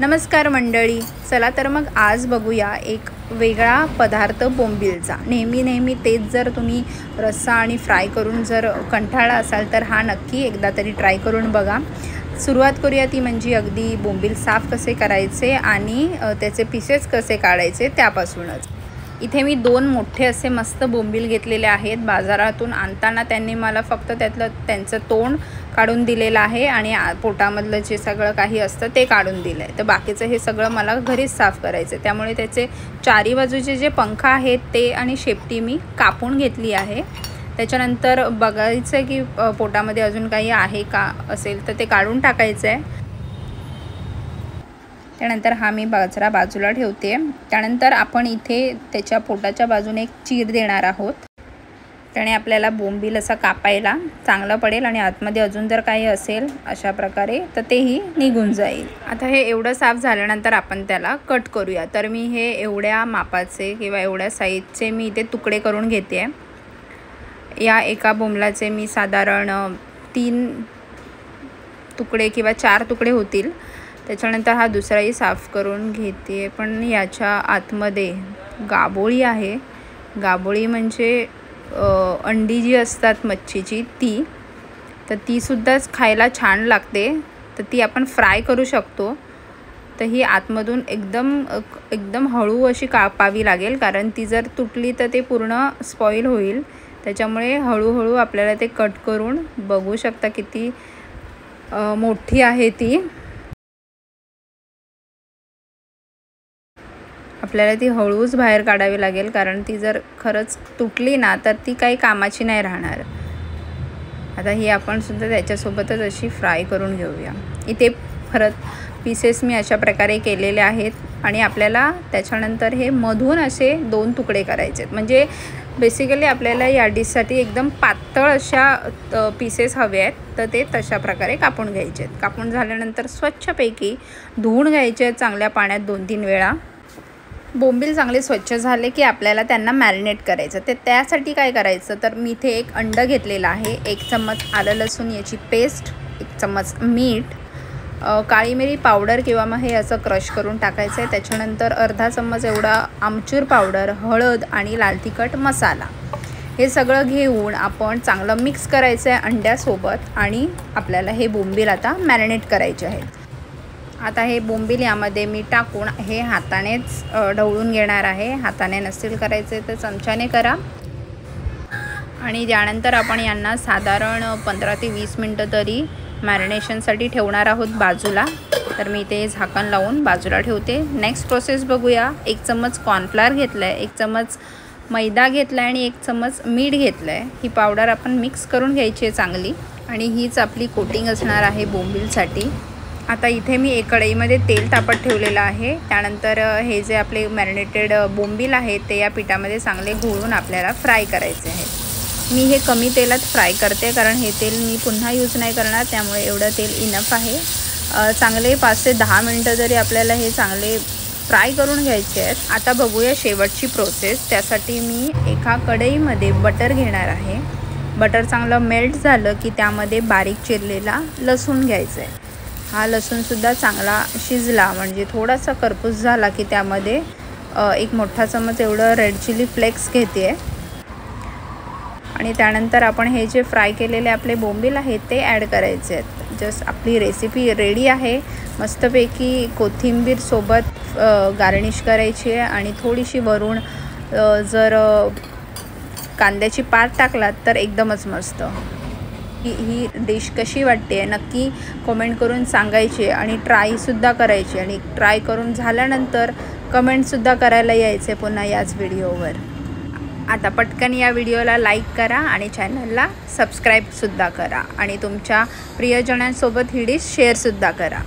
नमस्कार मंडळी, चला तर मग आज बघूया एक वेगळा पदार्थ बोंबीलचा। नेहमी तेच जर तुम्ही रस्सा आणि फ्राय करून जर कंटाळा असाल तर हा नक्की एकदा तरी ट्राय करून बघा। सुरुवात करूया ती म्हणजे अगदी बोंबील साफ कसे करायचे आणि त्याचे पीसेस कसे काढायचे त्यापासूनच। इथे मी दोन मोठे असे मस्त बोंबील घेतलेले आहेत। बाजारातून आणताना त्यांनी मला फक्त त्यांचं तोंड काढून दिलेलं आहे आणि पोटामधलं जे सगळं काही असतं ते काढून दिलंय। तर बाकीचं हे सगळं मला घरीच साफ करायचं, त्यामुळे त्याचे चारी बाजूचे जे पंख आहेत ते आणि शेपटी मी कापून घेतली आहे। त्याच्यानंतर बघायचं की पोटामध्ये अजून काही आहे का असेल तर ते काढून टाकायचं आहे। त्यानंतर हा मी बाजूला ठेवते। त्यानंतर आपण इथे त्याच्या पोटाच्या बाजूने एक चीर देणार आहोत, त्याने आपल्याला बोंबील असा कापायला चांगलं पडेल आणि आतमध्ये अजून जर काही असेल अशा प्रकारे तर तेही निघून जाईल। आता हे एवढं साफ झाल्यानंतर आपण त्याला कट करूया। तर मी हे एवढ्या मापाचे किंवा एवढ्या साईजचे मी इथे तुकडे करून घेते। या एका बोंबलाचे मी साधारण 3 तुकडे किंवा 4 तुकडे होतील। त्याच्यानंतर हा दुसराही साफ करून घेते, पण याच्या आतमध्ये गाबोळी आहे। गाबोळी म्हणजे अंडी जी असतात मच्छीची तर ती सुद्धाच खायला छान लागते, तर ती आपण फ्राय करू शकतो। तर ही आतमधून एकदम हळू अशी कापावी लागेल, कारण ती जर तुटली तर ते पूर्ण स्पॉइल होईल। त्याच्यामुळे हळूहळू आपल्याला ते कट करून बघू शकता किती मोठी आहे ती। आपल्याला ती हळूच बाहेर काढावी लागेल, कारण ती जर खरंच तुटली ना तर ती काही कामाची नाही राहणार। आता ही आपण सुद्धा त्याच्यासोबतच अशी फ्राय करून घेऊया। इथे परत पीसेस मी अशा प्रकारे केलेले आहेत आणि आपल्याला त्याच्यानंतर हे मधून असे 2 तुकडे करायचे आहेत। म्हणजे बेसिकली आपल्याला या डिशसाठी एकदम पातळ अशा पीसेस हवे आहेत, तर ते तशा प्रकारे कापून घ्यायचे आहेत। कापून झाल्यानंतर स्वच्छपैकी धुवून घ्यायचे आहेत चांगल्या पाण्यात 2-3 वेळा। बोंबील चांगले स्वच्छ झाले की आपल्याला त्यांना मॅरिनेट करायचं। ते त्यासाठी काय करायचं, तर मी इथे एक अंड घेतलेलं आहे, 1 चम्मच आलं लसूण याची पेस्ट, 1 चम्मच मीठ, काळी मिरी पावडर किंवा मग हे असं क्रश करून टाकायचं आहे। त्याच्यानंतर अर्धा चम्मच एवढा आमचूर पावडर, हळद आणि लाल तिखट मसाला, हे सगळं घेऊन आपण चांगलं मिक्स करायचं आहे अंड्यासोबत आणि आपल्याला हे बोंबील आता मॅरिनेट करायचे आहेत। आता हे बोंबील यामध्ये मी टाकून हे हातानेच ढवळून घेणार आहे। हाताने नसेल करायचे तर चमच्याने करा। आणि त्यानंतर आपण यांना साधारण 15 ते 20 मिनटं तरी मॅरिनेशनसाठी ठेवणार आहोत बाजूला। तर मी ते झाकण लावून बाजूला ठेवते। नेक्स्ट प्रोसेस बघूया। 1 चम्मच कॉर्नफ्लोअर घेतलं आहे, 1 चम्मच मैदा घेतला आहे आणि 1 चम्मच मीठ घेतलं आहे। ही पावडर आपण मिक्स करून घ्यायची आहे चांगली, आणि हीच आपली कोटिंग असणार आहे बोंबीलसाठी। आता इथे मी एक कढईमध्ये तेल तापत ठेवलेलं आहे। त्यानंतर हे जे आपले मॅरिनेटेड बोंबील आहेत ते या पिठामध्ये चांगले घोळून आपल्याला फ्राय करायचे आहेत। मी हे कमी तेलात फ्राय करते, कारण हे तेल मी पुन्हा यूज नाही करणार, त्यामुळे एवढं तेल इनफ आहे। चांगले 5 ते 10 मिनटं तरी आपल्याला हे चांगले फ्राय करून घ्यायचे आहेत। आता बघूया शेवटची प्रोसेस। त्यासाठी मी एका कढईमध्ये बटर घेणार आहे। बटर चांगलं मेल्ट झालं की त्यामध्ये बारीक चिरलेला लसूण घ्यायचा आहे। हा लसूणसुद्धा चांगला शिजला म्हणजे थोडासा करपूस झाला की त्यामध्ये 1 मोठा चम्मच एवढं रेड चिली फ्लेक्स घेते आहे। आणि त्यानंतर आपण हे जे फ्राय केलेले आपले बोंबील आहेत ते ॲड करायचे आहेत। जस्ट आपली रेसिपी रेडी आहे। मस्तपैकी कोथिंबीर सोबत गार्निश करायची आहे आणि थोडीशी वरून जर कांद्याची पात टाकलात तर एकदमच मस्त। ही डिश कशी वाटते नक्की कमेंट करून सांगायची आणि ट्रायसुद्धा करायची, आणि ट्राय करून झाल्यानंतर कमेंटसुद्धा करायला यायचे पुन्हा याच व्हिडिओवर। आता पटकन या व्हिडिओला लाईक करा आणि चॅनलला सबस्क्राईबसुद्धा करा आणि तुमच्या प्रियजनांसोबत ही डिश शेअरसुद्धा करा।